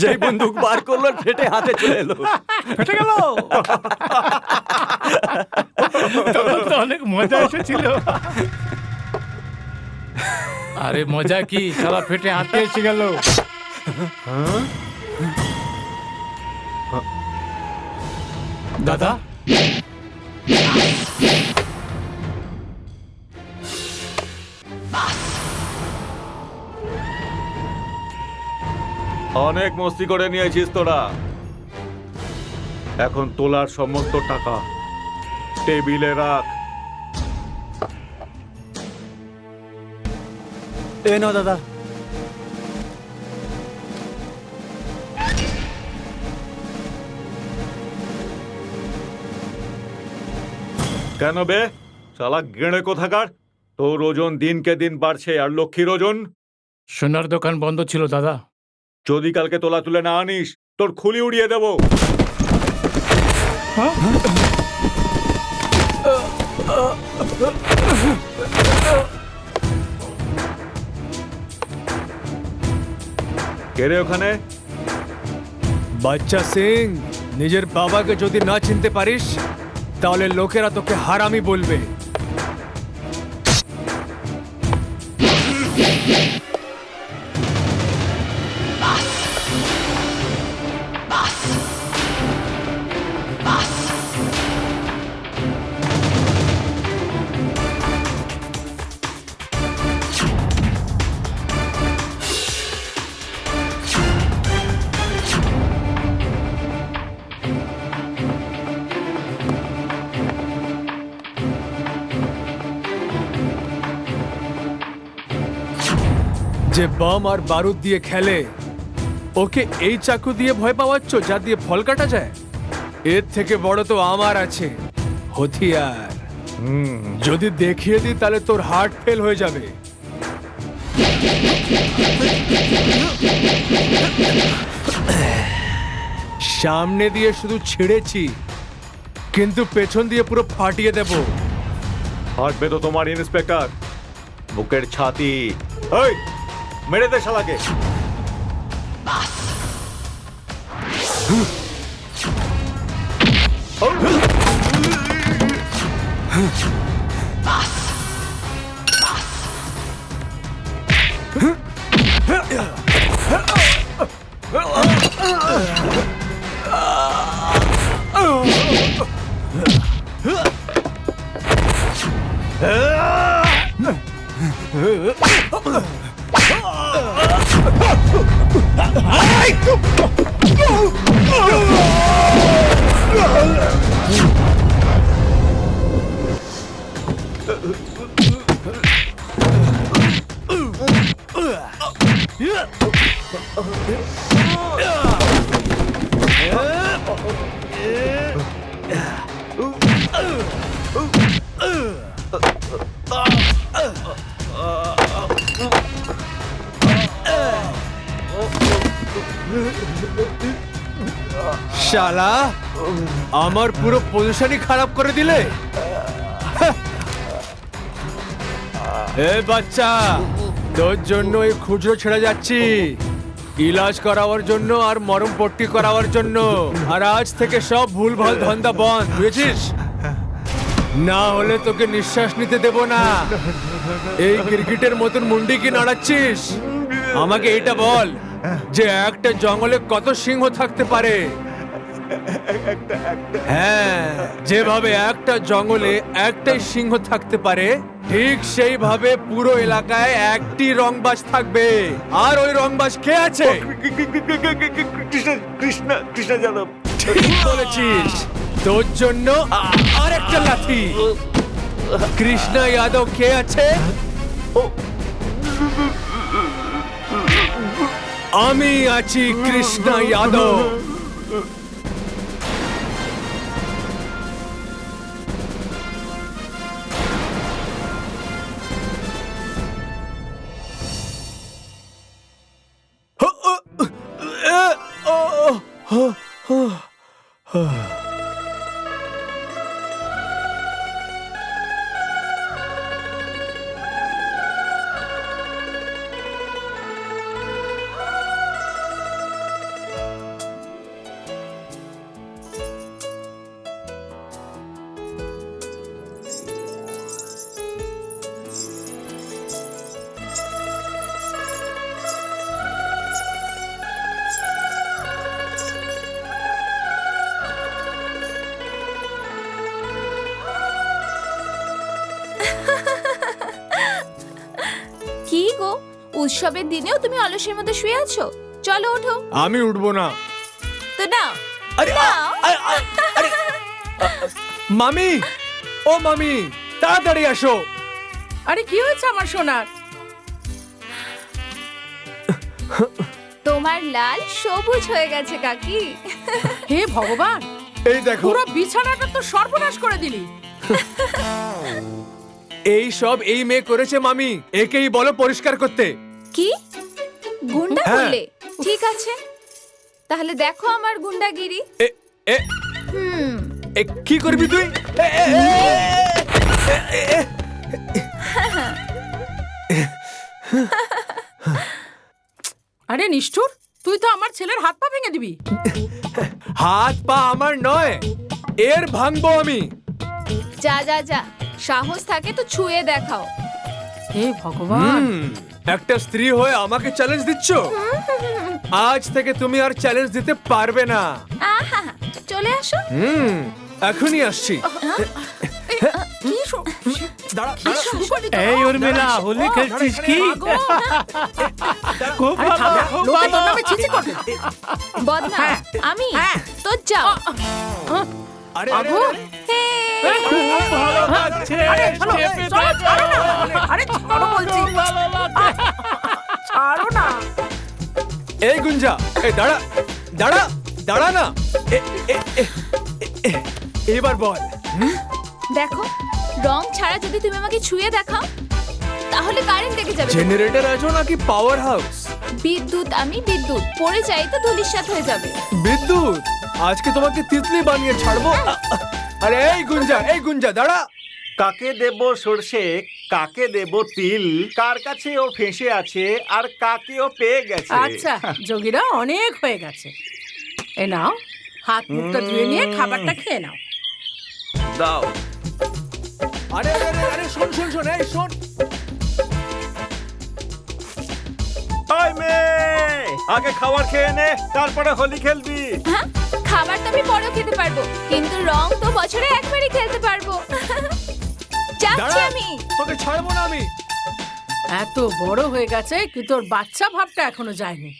যেই বন্দুক বার করলো ফেটে হাতে চলে এলো। ফেটে গেল। তখন তো অনেক মজা এসেছিল। আরে মজা কি, শালা ফেটে হাতে এসে গেল। দাদা অনেক মস্তি করে নিয়েছিস তোরা। এখন তোলার সমস্ত টাকা টেবিলে রাখ। এ নাও দাদা। কেন বে শালা গেঁড়ে কোথাকার? তোর ওজন দিনকে দিন বাড়ছে, আর লক্ষ্মীর ওজন? সোনার দোকান বন্ধ ছিল দাদা। যদি কালকে তোলা তুলে না আনিস তোর খুলি উড়িয়ে দেব। কে রে ওখানে? বাচ্চা সিং, নিজের বাবাকে যদি না চিনতে পারিস তাহলে লোকেরা তোকে হারামি বলবে। যে বম আর বারুদ দিয়ে খেলে ওকে এই চাকু দিয়ে ভয় পাওয়াচ্ছ যা দিয়ে ফল কাটা যায়? এর থেকে বড় তো আমার আছে, হথিয়ার। যদি দেখিয়ে দিই তাহলে তোর হার্ট ফেল হয়ে যাবে। সামনে দিয়ে শুধু ছিঁড়েছি, কিন্তু পেছন দিয়ে পুরো ফাটিয়ে দেব। হাঁটবে তো তোমার ইন্সপেক্টর, বুকের ছাতি। ওই মেরে দে শালাকে। শালা আমার পুরো পজিশনই খারাপ করে দিলে। এ বাচ্চা, তোর জন্য এই খুচরো ছেড়ে যাচ্ছি, ইলাজ করাবার জন্য আর মরম পট্টি করাবার জন্য। আর আজ থেকে সব ভুলভাল ধান্দা বন্ধ, বুঝেছিস? না হলে তোকে নিঃশ্বাস নিতে দেব না। এই ক্রিকেটের মতন মুন্ডি কি নাড়াচ্ছিস? আমাকে এইটা বল যে একটা জঙ্গলে কত সিংহ থাকতে পারে? হ্যাঁ, যেভাবে একটা জঙ্গলে একটাই সিংহ থাকতে পারে, ঠিক সেইভাবে পুরো এলাকায় একটি রংবাজ থাকবে। আর ওই রংবাজ কে আছে? কৃষ্ণ কৃষ্ণ যাদব। ঠিক বলেছিস, তোর জন্য আরেকটা লাঠি। কৃষ্ণা যাদব কে আছে? আমি আছি কৃষ্ণা যাদব। উৎসবের দিনেও তুমি অলসের মধ্যে শুয়ে আছো। চলো ওঠো। আমি উঠবো না। তো নাও আরে নাও। আরে মামি, ও মামি, তাড়াতাড়ি আসো। আরে কি হয়েছে আমার সোনার? তোমার লাল সবুজ হয়ে গেছে কাকি। হে ভগবান, এই দেখো, পুরো বিছানাটা তো সর্বনাশ করে দিলি। এই সব এই মেয়ে করেছে মামি। একেই বলো পরিষ্কার করতে। কি গুন্ডা হ্যাঁ। বললে? ঠিক আছে, তাহলে দেখো আমার গুন্ডাগিরি। এ এ হুম, এ, কি করবি তুই? এ, এ, এ, এ, এ, এ। আরে নিষ্ঠুর, তুই তো আমার ছেলের হাত পা ভেঙে দিবি। হাত পা আমার নয়, এর ভাঙবো আমি। যা যা যা, সাহস থাকে তো ছুঁয়ে দেখাও। হে ভগবান, একটা স্ত্রী হয়ে আমাকে চ্যালেঞ্জ দিচ্ছ? আজ থেকে তুমি আর চ্যালেঞ্জ দিতে পারবে না। আহা, চলে আসো। এখনই আসছি। কি শো- দাঁড়া, কি শুরু করলি তো? এই উর্মিলা, হোলি খেলছিস কি? মাগো। খুব আরে ভালো, থাম, খুব লোকে তোর ভালো। নামে ছিছি করবে। বদনা হ্যাঁ। আমি হ্যাঁ। তো যাও। আরে মাগো। হে, খুব ভালো লাগছে। আরে চলো, চেপে চলো, ধরো। ছাড়ো না। আরে ছাড়ো বলছি। খুব ভালো লাগছে। ছাড়ো না। এই গুঞ্জা, এই দাঁড়া, দাঁড়া, দাঁড়া না। এ, এ, এ, এ, এবার বল। দেখো, রং ছাড়া যদি তুমি আমাকে ছুঁয়ে দেখাও তাহলে কারেন্ট লেগে যাবে। জেনারেটর আছো নাকি পাওয়ার হাউস? বিদ্যুৎ, আমি বিদ্যুৎ পড়ে যাই তো ধুলিস্যাৎ হয়ে যাবে। বিদ্যুৎ, আজকে তোমাকে তিতলি বানিয়ে ছাড়বো। আরে এই গুঞ্জা দাঁড়া। কাকে দেব সর্ষে, কাকে দেব তিল, কার কাছে ও ফেঁসে আছে আর কাকে ও পেয়ে গেছে। আচ্ছা যোগীরা অনেক হয়ে গেছে, এ নাও হাত মুখটা ধুয়ে নিয়ে খাবারটা খেয়ে নাও। দাও। আরে আরে আরে, আরে শোন, এই শোন। ওই মেয়ে, আগে খাবার খেয়ে নে, তারপরে হোলি খেলবি। হ্যাঁ, খাবার তো আমি পরেও খেতে পারবো, কিন্তু রং তো বছরে একবারই খেলতে পারবো। যাচ্ছি দাঁড়া, আমি। তোকে ছাড়বো না আমি। এত বড় হয়ে গেছে কি তোর বাচ্চা ভাবটা এখনো যায়নি।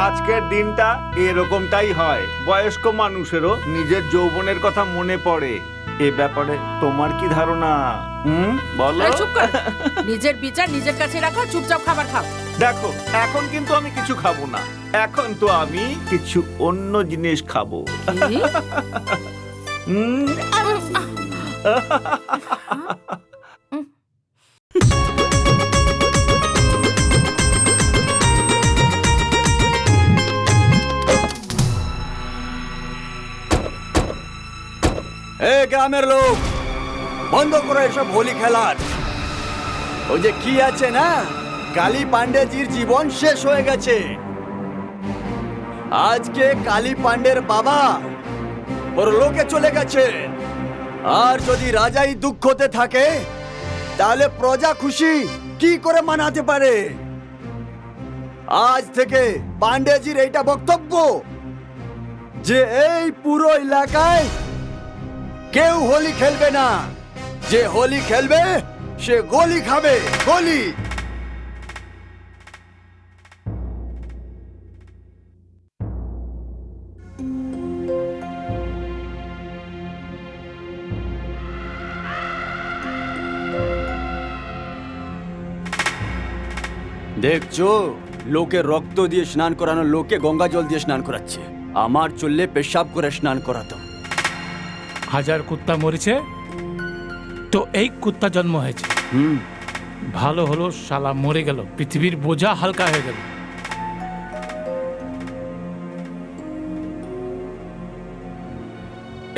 আজকের দিনটা এরকমটাই হয়, বয়স্ক মানুষেরও নিজের যৌবনের কথা মনে পড়ে। এ ব্যাপারে তোমার কি ধারণা? বলো। আরে চুপ কর, নিজের বিচার নিজের কাছে রাখো, চুপচাপ খাবার খাও। দেখো, এখন কিন্তু আমি কিছু খাবো না, এখন তো আমি কিছু অন্য জিনিস খাবো। কি? হুম, এ গ্রামের লোক, বন্ধ করো এসব হোলি খেলার। ওই যে কি আছে না, কালী পান্ডেজির জীবন শেষ হয়ে গেছে। আজকে কালী পান্ডের বাবা ওর লোকে চলে গেছে। আর যদি রাজাই দুঃখতে থাকে তাহলে প্রজা খুশি কি করে মানাতে পারে? আজ থেকে পান্ডেজির এইটা বক্তব্য যে এই পুরো এলাকায় কেউ হোলি খেলবে না। যে হোলি খেলবে সে গোলি খাবে, গোলি। দেখছো, লোকে রক্ত দিয়ে স্নান করানো লোকে গঙ্গা জল দিয়ে স্নান করাচ্ছে। আমার চললে পেশাব করে স্নান করাতাম। হাজার কুত্তা মরেছে তো এই কুত্তা জন্ম হয়েছে। ভালো হলো শালা মরে গেল, পৃথিবীর বোঝা হালকা হয়ে গেল।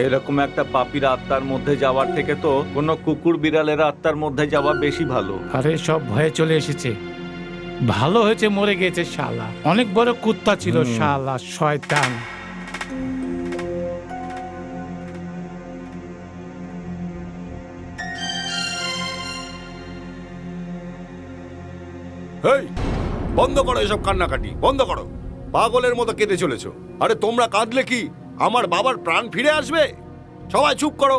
এরকম একটা পাপির আত্মার মধ্যে যাওয়ার থেকে তো কোনো কুকুর বিড়ালের আত্মার মধ্যে যাওয়া বেশি ভালো। আরে সব ভয়ে চলে এসেছে, ভালো হয়েছে মরে গেছে শালা। অনেক বড় কুত্তা ছিল শালা, শয়তান। এই বন্ধ করো এসব কান্নাকাটি, বন্ধ করো। পাগলের মতো কেঁদে চলেছো। আরে তোমরা কাঁদলে কি আমার বাবার প্রাণ ফিরে আসবে? সবাই চুপ করো।